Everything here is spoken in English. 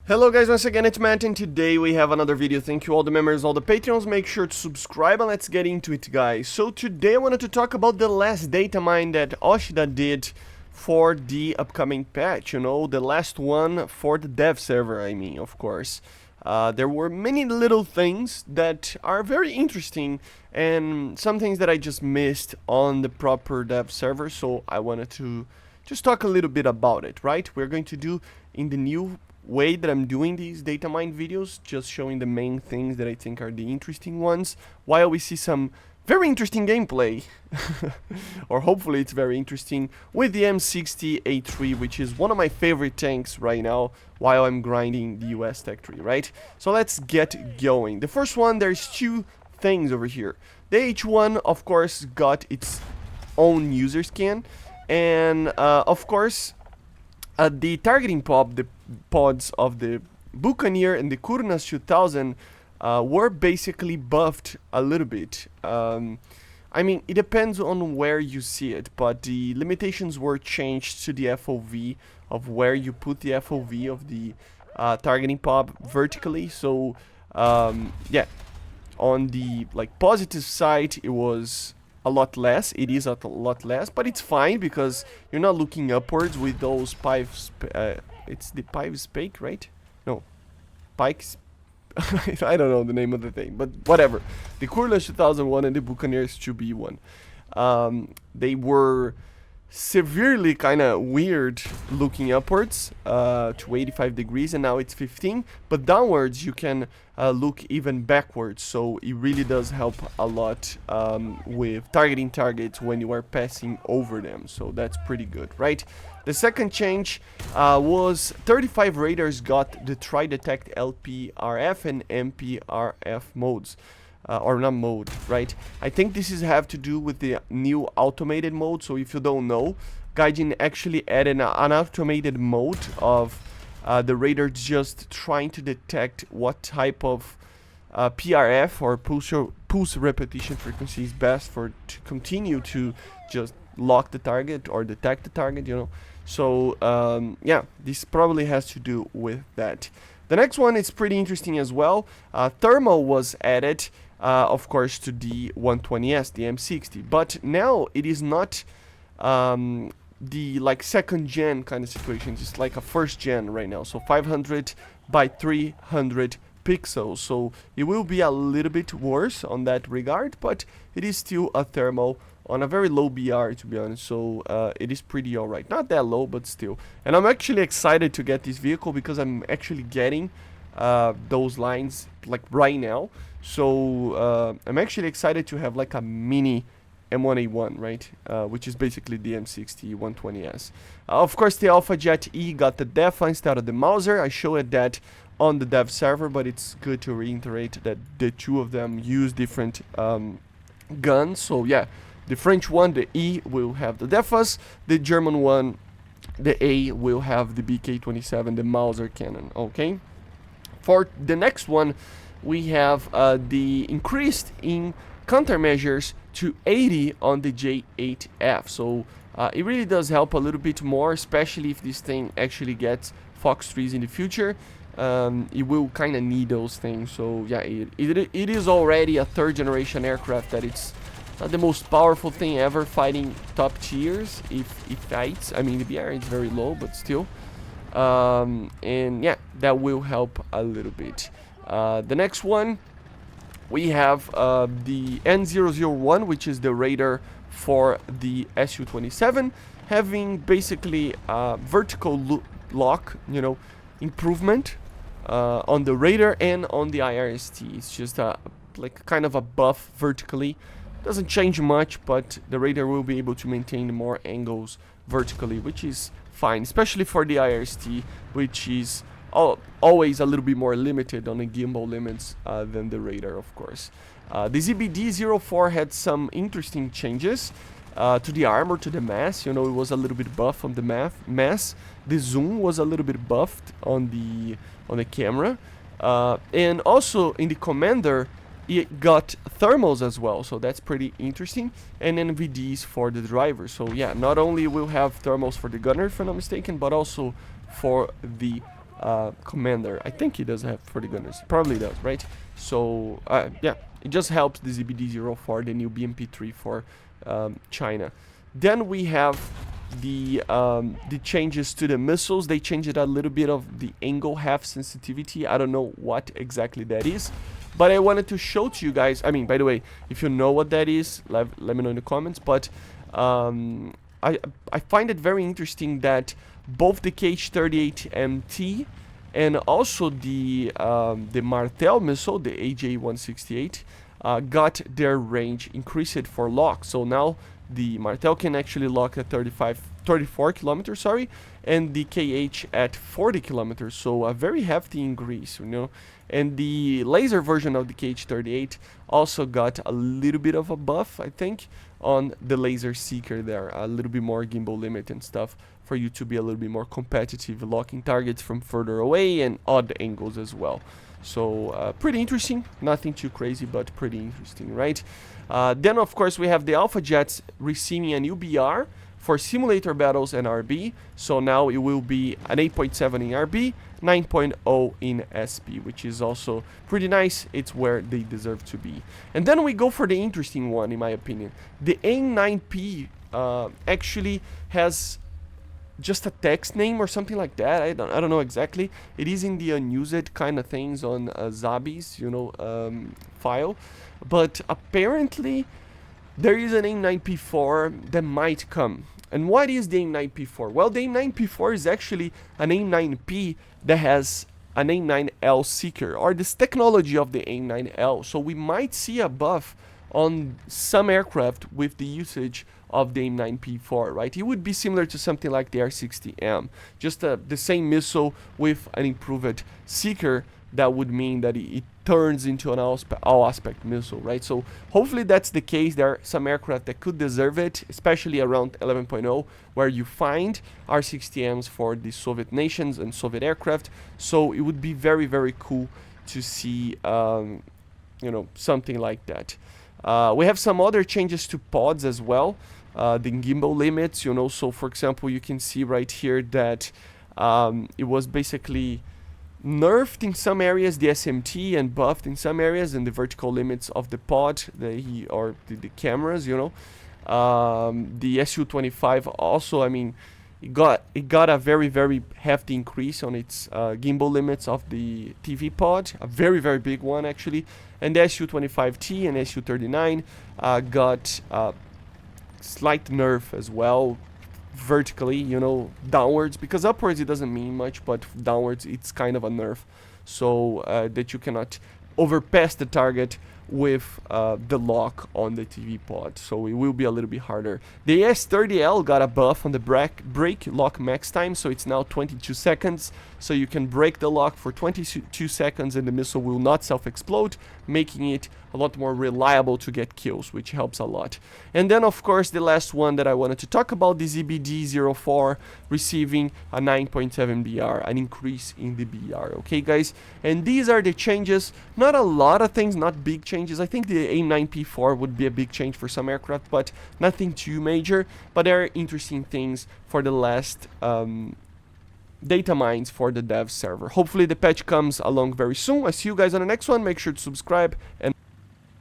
Hello guys, once again it's Matt, and today we have another video. Thank you all the members, all the Patreons. Make sure to subscribe and let's get into it, guys. So today I wanted to talk about the last data mine that Ajude did for the upcoming patch, you know, the last one for the dev server, I mean, of course. There were many little things that are very interesting and some things that I just missed on the proper dev server, so I wanted to just talk a little bit about it, right? We're going to do in the new way that I'm doing these data mine videos, just showing the main things that I think are the interesting ones, while we see some very interesting gameplay, or hopefully it's very interesting, with the M60A3, which is one of my favorite tanks right now, while I'm grinding the US Tech Tree, right? So let's get going. The first one, there's two things over here. The H1, of course, got its own user scan, and of course, the targeting pods of the Buccaneer and the Kurnas 2000 were basically buffed a little bit. I mean, it depends on where you see it, but the limitations were changed to the FOV of where you put the FOV of the targeting pod vertically. So yeah, on the positive side, it was a lot less. It is a lot less, but it's fine because you're not looking upwards with those pipes. It's the pipe spake, right? No, pikes. I don't know the name of the thing, but whatever. The Kurnas 2001 and the Buccaneers 2B1. They were severely kind of weird looking upwards to 85 degrees, and now it's 15, but downwards you can look even backwards, so it really does help a lot with targeting targets when you are passing over them, so that's pretty good, right? The second change was 35 radars got the try detect LPRF and MPRF modes. Or not mode, right? I think this is have to do with the new automated mode. So if you don't know, Gaijin actually added an automated mode of the radar just trying to detect what type of PRF or pulse repetition frequency is best to continue to just lock the target or detect the target, you know. So yeah, this probably has to do with that. The next one is pretty interesting as well. Thermal was added, of course, to the 120S, the M60, but now it is not the second gen kind of situation. It's like a first gen right now, so 500 by 300 pixels, so it will be a little bit worse on that regard, but it is still a thermal on a very low BR, to be honest, so it is pretty alright. Not that low, but still. And I'm actually excited to get this vehicle because I'm actually getting those lines right now. So I'm actually excited to have a mini M1A1, right? Which is basically the M60 120S. Of course, the Alpha Jet E got the DEFA instead of the Mauser. I showed that on the dev server, but it's good to reiterate that the two of them use different guns. So yeah, the French one, the E, will have the DEFAs. The German one, the A, will have the BK-27, the Mauser cannon, okay? For the next one, we have the increased in countermeasures to 80 on the J8F. So it really does help a little bit more, especially if this thing actually gets Fox 3s in the future. It will kind of need those things. So yeah, it is already a third generation aircraft that it's not the most powerful thing ever fighting top tiers if it fights. I mean, the BR is very low, but still. And yeah, that will help a little bit. The next one, we have the N001, which is the radar for the Su-27, having basically vertical lock, you know, improvement on the radar and on the IRST. It's just kind of a buff vertically. Doesn't change much, but the radar will be able to maintain more angles vertically, which is fine, especially for the IRST, which is always a little bit more limited on the gimbal limits than the radar, of course. The ZBD-04 had some interesting changes to the armor, to the mass. You know, it was a little bit buff on the mass. The zoom was a little bit buffed on the camera, and also in the commander, it got thermals as well, so that's pretty interesting, and NVDs for the driver. So yeah, not only will have thermals for the gunner, if I'm not mistaken, but also for the commander. I think he does have 40 gunners. Probably does, right? So yeah, it just helps the ZBD-04, the new BMP-3 for China. Then we have the changes to the missiles. They changed a little bit of the angle half sensitivity. I don't know what exactly that is, but I wanted to show to you guys. I mean, by the way, if you know what that is, let me know in the comments. But I find it very interesting that both the KH-38MT and also the Martel missile, the AJ-168, got their range increased for lock. So now the Martel can actually lock at 34 kilometers, sorry, and the KH at 40 kilometers. So a very hefty increase, you know. And the laser version of the KH-38 also got a little bit of a buff, I think, on the laser seeker there, a little bit more gimbal limit and stuff for you to be a little bit more competitive, locking targets from further away and odd angles as well. So pretty interesting, nothing too crazy, but pretty interesting, right? Then of course we have the Alpha Jets receiving a new BR for simulator battles and RB. So now it will be an 8.7 in RB, 9.0 in SP, which is also pretty nice. It's where they deserve to be. And then we go for the interesting one, in my opinion. The AIM-9P actually has just a text name or something like that. I don't know exactly. It is in the unused kind of things on Zabi's, you know, file. But apparently there is an AIM-9P-4 that might come. And what is the AIM-9P-4? Well, the AIM-9P-4 is actually an AIM-9P that has an AIM-9L seeker, or this technology of the AIM-9L. So we might see a buff on some aircraft with the usage of the AIM-9P-4, right? It would be similar to something like the R-60M, just the same missile with an improved seeker. That would mean that it turns into an all-aspect missile, right? So hopefully that's the case. There are some aircraft that could deserve it, especially around 11.0, where you find R-60Ms for the Soviet nations and Soviet aircraft. So it would be very, very cool to see, you know, something like that. We have some other changes to pods as well. The gimbal limits, you know, so for example, you can see right here that it was basically nerfed in some areas, the SMT, and buffed in some areas, and the vertical limits of the pod, the cameras, you know. The Su-25 also, I mean, it got a very, very hefty increase on its gimbal limits of the TV pod, a very, very big one actually. And the Su-25T and Su-39 got slight nerf as well, vertically, you know, downwards, because upwards it doesn't mean much, but downwards it's kind of a nerf, so that you cannot overpass the target with the lock on the TV pod, so it will be a little bit harder. The S30L got a buff on the break lock max time, so it's now 22 seconds, so you can break the lock for 22 seconds and the missile will not self-explode, making it a lot more reliable to get kills, which helps a lot. And then of course the last one that I wanted to talk about, the ZBD-04 receiving a 9.7 BR, an increase in the BR, okay guys? And these are the changes, not a lot of things, not big changes. I think the AIM-9P-4 would be a big change for some aircraft, but nothing too major. But there are interesting things for the last data mines for the dev server. Hopefully the patch comes along very soon. I see you guys on the next one. Make sure to subscribe and